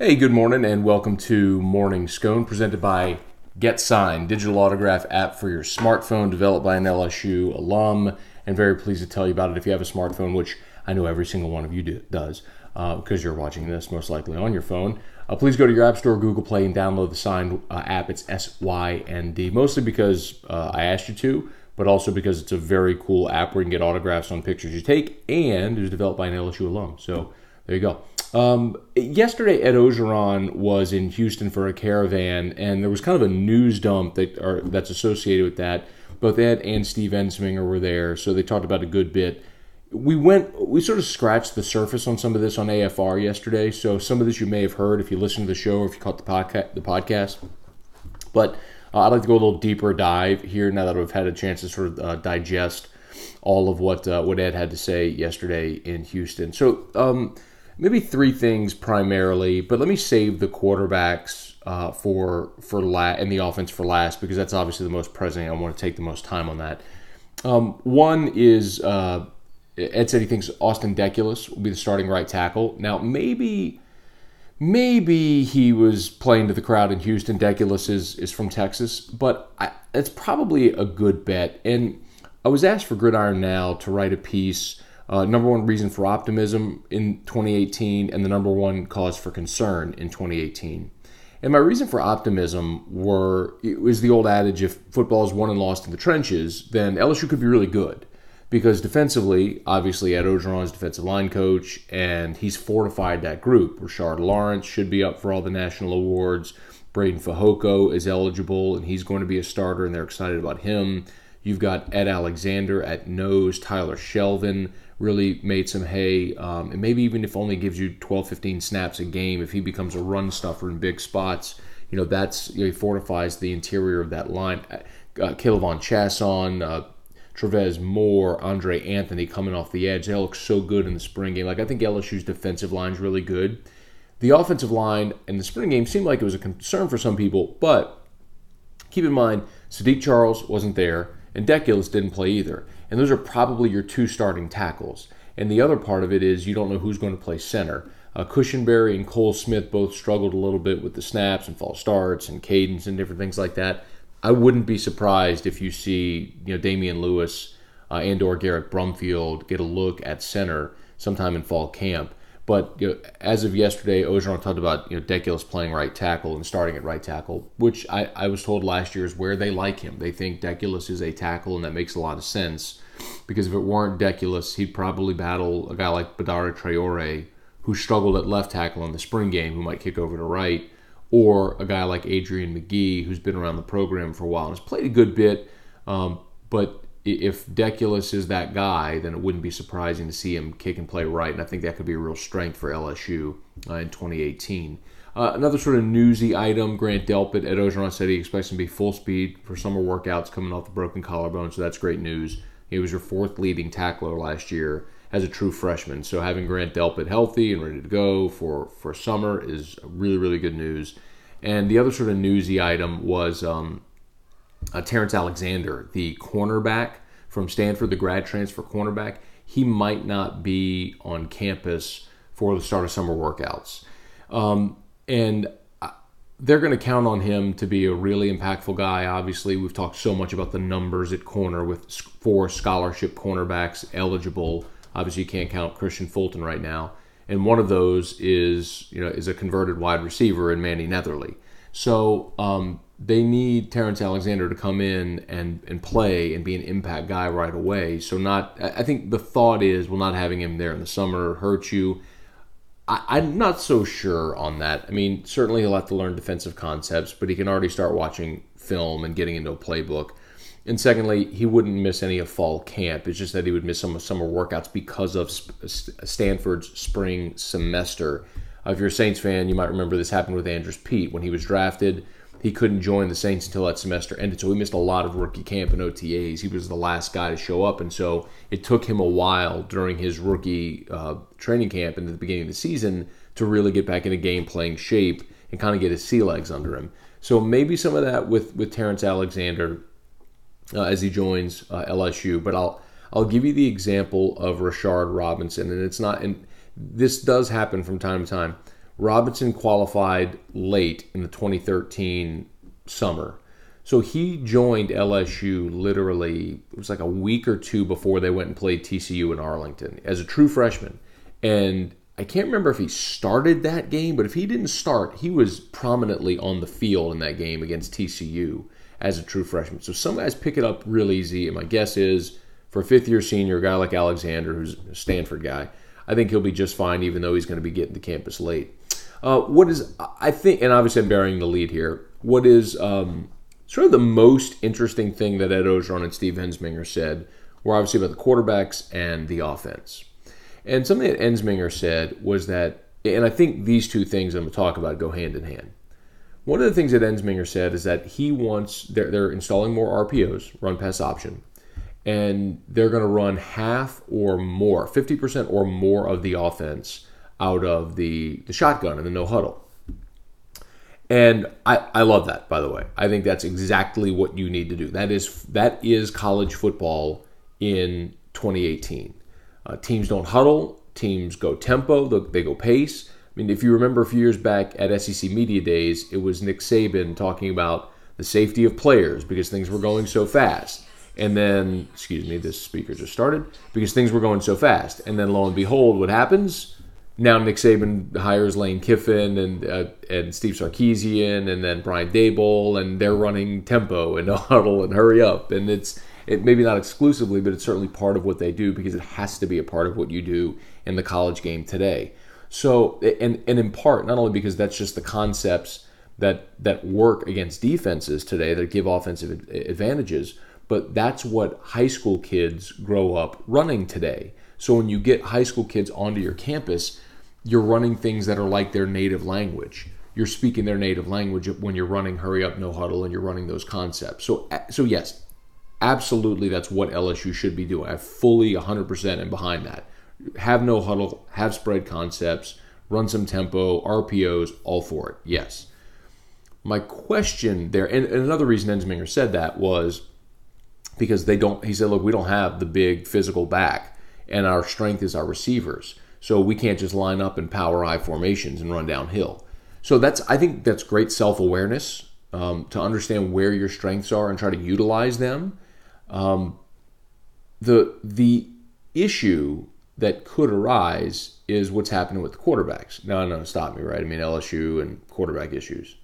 Hey, good morning and welcome to Morning Scone, presented by Get Signed, digital autograph app for your smartphone, developed by an LSU alum, and very pleased to tell you about it if you have a smartphone, which I know every single one of you does, because you're watching this most likely on your phone. Please go to your App Store, Google Play, and download the Signed app. It's SYND, mostly because I asked you to, but also because it's a very cool app where you can get autographs on pictures you take, and it was developed by an LSU alum. So there you go. Yesterday, Ed Orgeron was in Houston for a caravan, and there was kind of a news dump that's associated with that. Both Ed and Steve Ensminger were there, so they talked about a good bit. We sort of scratched the surface on some of this on AFR yesterday, so some of this you may have heard if you listened to the show or if you caught the podcast. But I'd like to go a little deeper dive here now that I've had a chance to sort of digest all of what Ed had to say yesterday in Houston. So maybe three things primarily, but let me save the quarterbacks and the offense for last, because that's obviously the most pressing. I want to take the most time on that. One is Ed said he thinks Austin Deculus will be the starting right tackle. Now, maybe he was playing to the crowd in Houston. Deculus is from Texas, but it's probably a good bet. And I was asked for Gridiron Now to write a piece, number one reason for optimism in 2018 and the number one cause for concern in 2018. And my reason for optimism was the old adage, if football is won and lost in the trenches, then LSU could be really good. Because defensively, obviously, Ed Orgeron is defensive line coach, and he's fortified that group. Rashard Lawrence should be up for all the national awards. Braden Fehoko is eligible, and he's going to be a starter, and they're excited about him. You've got Ed Alexander at nose. Tyler Shelvin really made some hay. And maybe even if only gives you 12, 15 snaps a game, if he becomes a run stuffer in big spots, he fortifies the interior of that line. Kayvon Chasson, Trevez Moore, Andre Anthony coming off the edge. They all look so good in the spring game. I think LSU's defensive line is really good. The offensive line in the spring game seemed like it was a concern for some people, but keep in mind, Sadiq Charles wasn't there, and Deculus didn't play either. And those are probably your two starting tackles. And the other part of it is you don't know who's going to play center. Cushenberry and Cole Smith both struggled a little bit with the snaps and false starts and cadence and different things like that. I wouldn't be surprised if you see Damian Lewis and or Garrett Brumfield get a look at center sometime in fall camp. But as of yesterday, Orgeron talked about Deculus playing right tackle and starting at right tackle, which I was told last year is where they like him. They think Deculus is a tackle, and that makes a lot of sense. Because if it weren't Deculus, he'd probably battle a guy like Badara Traore, who struggled at left tackle in the spring game, who might kick over to right, or a guy like Adrian McGee, who's been around the program for a while and has played a good bit. But if Deculus is that guy, then it wouldn't be surprising to see him kick and play right, and I think that could be a real strength for LSU in 2018. Another sort of newsy item, Grant Delpit at Orgeron said he expects him to be full speed for summer workouts coming off the broken collarbone, so that's great news. He was your fourth leading tackler last year as a true freshman, so having Grant Delpit healthy and ready to go for summer is really, really good news. And the other sort of newsy item was Terrence Alexander, the cornerback from Stanford, the grad transfer cornerback. He might not be on campus for the start of summer workouts. And they're going to count on him to be a really impactful guy. Obviously, we've talked so much about the numbers at corner with 4 scholarship cornerbacks eligible. Obviously, you can't count Christian Fulton right now. And one of those is a converted wide receiver in Manny Netherly. So they need Terrence Alexander to come in and play and be an impact guy right away. So I think the thought is, not having him there in the summer hurt you. I'm not so sure on that. I mean, certainly he'll have to learn defensive concepts, but he can already start watching film and getting into a playbook. And secondly, he wouldn't miss any of fall camp. It's just that he would miss some of summer workouts because of Stanford's spring semester. If you're a Saints fan, you might remember this happened with Andrews Pete. When he was drafted, he couldn't join the Saints until that semester ended, so he missed a lot of rookie camp and OTAs. He was the last guy to show up, and so it took him a while during his rookie training camp and at the beginning of the season to really get back into game-playing shape and kind of get his sea legs under him. So maybe some of that with Terrence Alexander as he joins LSU, but I'll give you the example of Rashard Robinson, and it's not. And this does happen from time to time. Robinson qualified late in the 2013 summer. So he joined LSU literally, it was like a week or two before they went and played TCU in Arlington as a true freshman. And I can't remember if he started that game, but if he didn't start, he was prominently on the field in that game against TCU as a true freshman. So some guys pick it up real easy, and my guess is for a fifth-year senior, a guy like Alexander, who's a Stanford guy, I think he'll be just fine, even though he's going to be getting to campus late. I think, and obviously I'm burying the lead here, what is sort of the most interesting thing that Ed Orgeron and Steve Ensminger said were obviously about the quarterbacks and the offense. And something that Ensminger said was that, and I think these two things I'm going to talk about go hand in hand. One of the things that Ensminger said is that he wants, they're installing more RPOs, run pass option, and they're going to run half or more, 50% or more of the offense out of the shotgun and the no huddle. And I love that, by the way. I think that's exactly what you need to do. That is college football in 2018. Teams don't huddle. Teams go tempo. They go pace. I mean, if you remember a few years back at SEC Media Days, it was Nick Saban talking about the safety of players because things were going so fast. And then, excuse me, this speaker just started, because things were going so fast. And then lo and behold, what happens? Now Nick Saban hires Lane Kiffin and Steve Sarkisian and then Brian Daboll, and they're running tempo and no huddle and hurry up. And it maybe not exclusively, but it's certainly part of what they do because it has to be a part of what you do in the college game today. So, and in part, not only because that's just the concepts that work against defenses today that give offensive advantages, but that's what high school kids grow up running today. So when you get high school kids onto your campus, you're running things that are like their native language. You're speaking their native language when you're running hurry up, no huddle, and you're running those concepts. So yes, absolutely that's what LSU should be doing. I fully 100% am behind that. Have no huddle, have spread concepts, run some tempo, RPOs, all for it, yes. My question there, and another reason Ensminger said that was because he said, look, we don't have the big physical back, and our strength is our receivers. So we can't just line up in power I formations and run downhill. So I think that's great self-awareness, to understand where your strengths are and try to utilize them. The issue that could arise is what's happening with the quarterbacks. Now, I know, stop me, right? I mean, LSU and quarterback issues.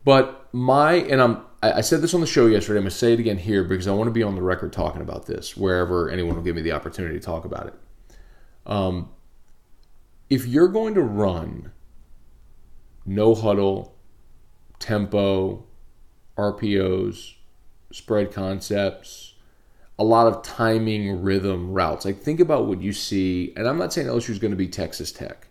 But I said this on the show yesterday. I'm going to say it again here because I want to be on the record talking about this wherever anyone will give me the opportunity to talk about it. If you're going to run no huddle, tempo, RPOs, spread concepts, a lot of timing, rhythm, routes. Like, think about what you see, and I'm not saying LSU is going to be Texas Tech,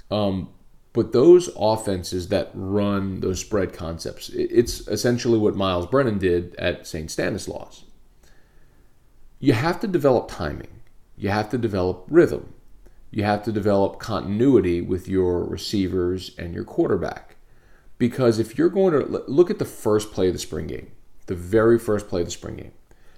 but those offenses that run those spread concepts, it's essentially what Miles Brennan did at St. Stanislaus. You have to develop timing. You have to develop rhythm. You have to develop continuity with your receivers and your quarterback. Because if you're going to look at the first play of the spring game, the very first play of the spring game,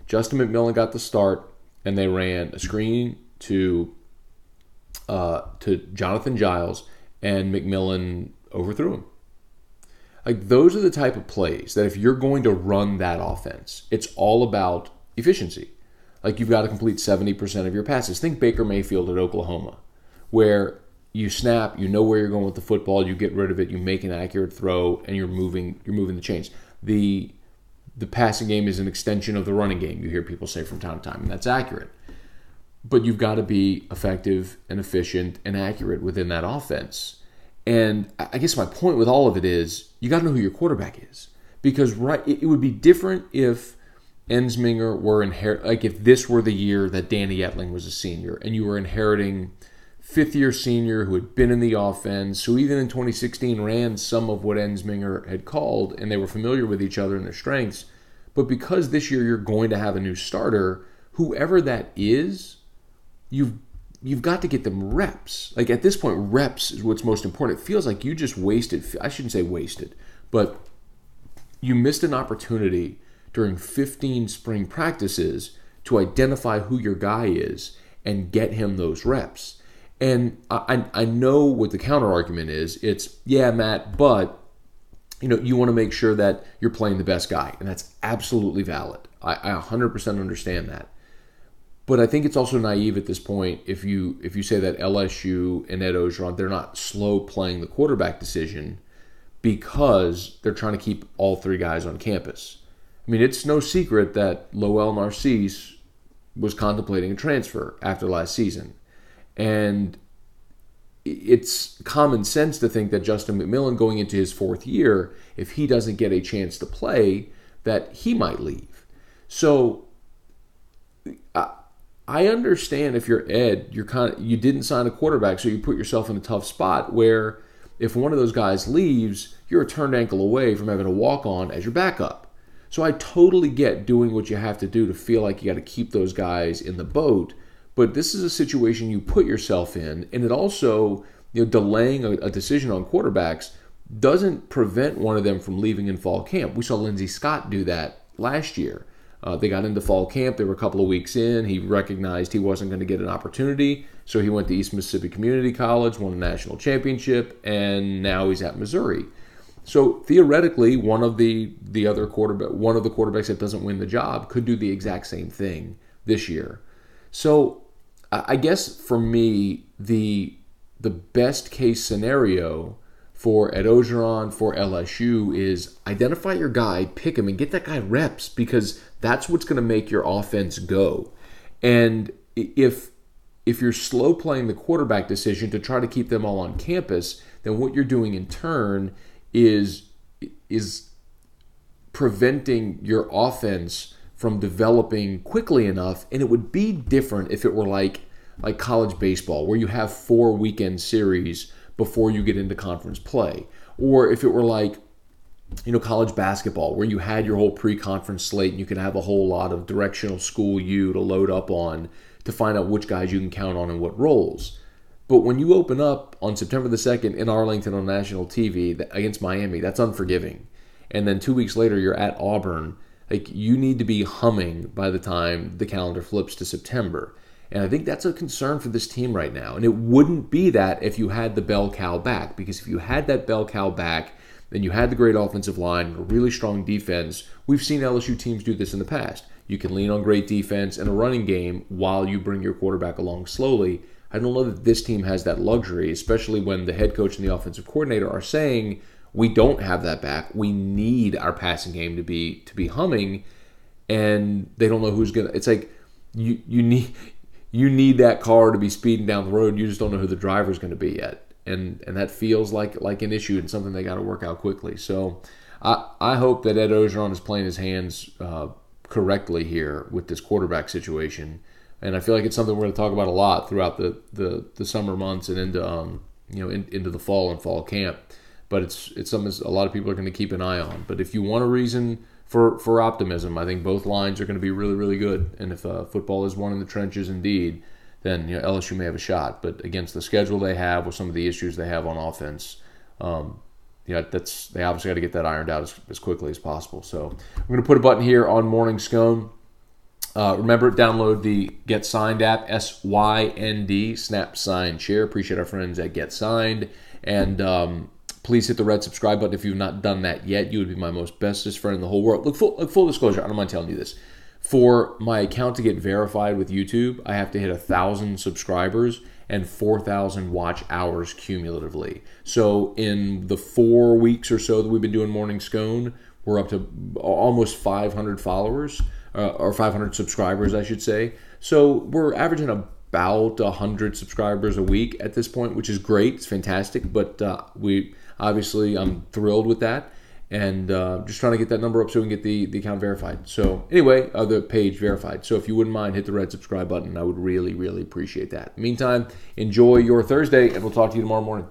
Justin McMillan got the start, and they ran a screen to Jonathan Giles, and McMillan overthrew him. Like, those are the type of plays that if you're going to run that offense, it's all about efficiency. Like, you've got to complete 70% of your passes. Think Baker Mayfield at Oklahoma, where you snap, you know where you're going with the football, you get rid of it, you make an accurate throw, and you're moving the chains. The passing game is an extension of the running game, you hear people say from time to time, and that's accurate. But you've got to be effective and efficient and accurate within that offense. And I guess my point with all of it is you got to know who your quarterback is. Because it would be different if Ensminger were if this were the year that Danny Etling was a senior and you were inheriting fifth-year senior who had been in the offense, who even in 2016 ran some of what Ensminger had called, and they were familiar with each other and their strengths. But because this year you're going to have a new starter, whoever that is, you've got to get them reps. Like, at this point, reps is what's most important. It feels like you just wasted, I shouldn't say wasted, but you missed an opportunity during 15 spring practices to identify who your guy is and get him those reps. And I know what the counter argument is. It's, yeah, Matt, but you want to make sure that you're playing the best guy, and that's absolutely valid. I 100% understand that. But I think it's also naive at this point if you say that LSU and Ed Orgeron, they're not slow playing the quarterback decision because they're trying to keep all three guys on campus. I mean, it's no secret that Lowell Narcisse was contemplating a transfer after last season. And it's common sense to think that Justin McMillan, going into his fourth year, if he doesn't get a chance to play, that he might leave. So I understand if you're Ed, you didn't sign a quarterback, so you put yourself in a tough spot where if one of those guys leaves, you're a turned ankle away from having a walk-on as your backup. So I totally get doing what you have to do to feel like you got to keep those guys in the boat. But this is a situation you put yourself in, and it also, delaying a decision on quarterbacks doesn't prevent one of them from leaving in fall camp. We saw Lindsey Scott do that last year. They got into fall camp. They were a couple of weeks in. He recognized he wasn't going to get an opportunity, so he went to East Mississippi Community College, won a national championship, and now he's at Missouri. So theoretically, one of the quarterbacks that doesn't win the job could do the exact same thing this year. So I guess for me, the best case scenario for Ed Orgeron, for LSU, is identify your guy, pick him, and get that guy reps, because that's what's going to make your offense go. And if you're slow playing the quarterback decision to try to keep them all on campus, then what you're doing in turn is preventing your offense from developing quickly enough. And it would be different if it were like college baseball, where you have 4 weekend series before you get into conference play. Or if it were like, college basketball, where you had your whole pre-conference slate and you could have a whole lot of directional school U to load up on to find out which guys you can count on and what roles. But when you open up on September the 2nd in Arlington on national TV against Miami, that's unforgiving. And then 2 weeks later, you're at Auburn. You need to be humming by the time the calendar flips to September. And I think that's a concern for this team right now. And it wouldn't be that if you had the bell cow back, because if you had that bell cow back, then you had the great offensive line, a really strong defense. We've seen LSU teams do this in the past. You can lean on great defense and a running game while you bring your quarterback along slowly. I don't know that this team has that luxury, especially when the head coach and the offensive coordinator are saying, we don't have that back. We need our passing game to be humming, and they don't know who's gonna. It's like you need that car to be speeding down the road. You just don't know who the driver's going to be yet, and that feels like an issue and something they got to work out quickly. So I hope that Ed Orgeron is playing his hands correctly here with this quarterback situation, and I feel like it's something we're going to talk about a lot throughout the summer months and into the fall and fall camp. But it's something a lot of people are going to keep an eye on. But if you want a reason for optimism, I think both lines are going to be really, really good. And if football is won in the trenches indeed, then LSU may have a shot. But against the schedule they have, with some of the issues they have on offense, they obviously got to get that ironed out as quickly as possible. So I'm going to put a button here on Morning Scone. Remember, download the Get Signed app, SYND, Snap Sign Share. Appreciate our friends at Get Signed. And please hit the red subscribe button if you've not done that yet. You would be my most bestest friend in the whole world. Look, full disclosure, I don't mind telling you this. For my account to get verified with YouTube, I have to hit 1,000 subscribers and 4,000 watch hours cumulatively. So in the 4 weeks or so that we've been doing Morning Scone, we're up to almost 500 followers, or 500 subscribers, I should say. So we're averaging about 100 subscribers a week at this point, which is great. It's fantastic, but I'm thrilled with that, and just trying to get that number up so we can get the account verified. So anyway, the page verified. So if you wouldn't mind, hit the red subscribe button. I would really, really appreciate that. Meantime, enjoy your Thursday, and we'll talk to you tomorrow morning.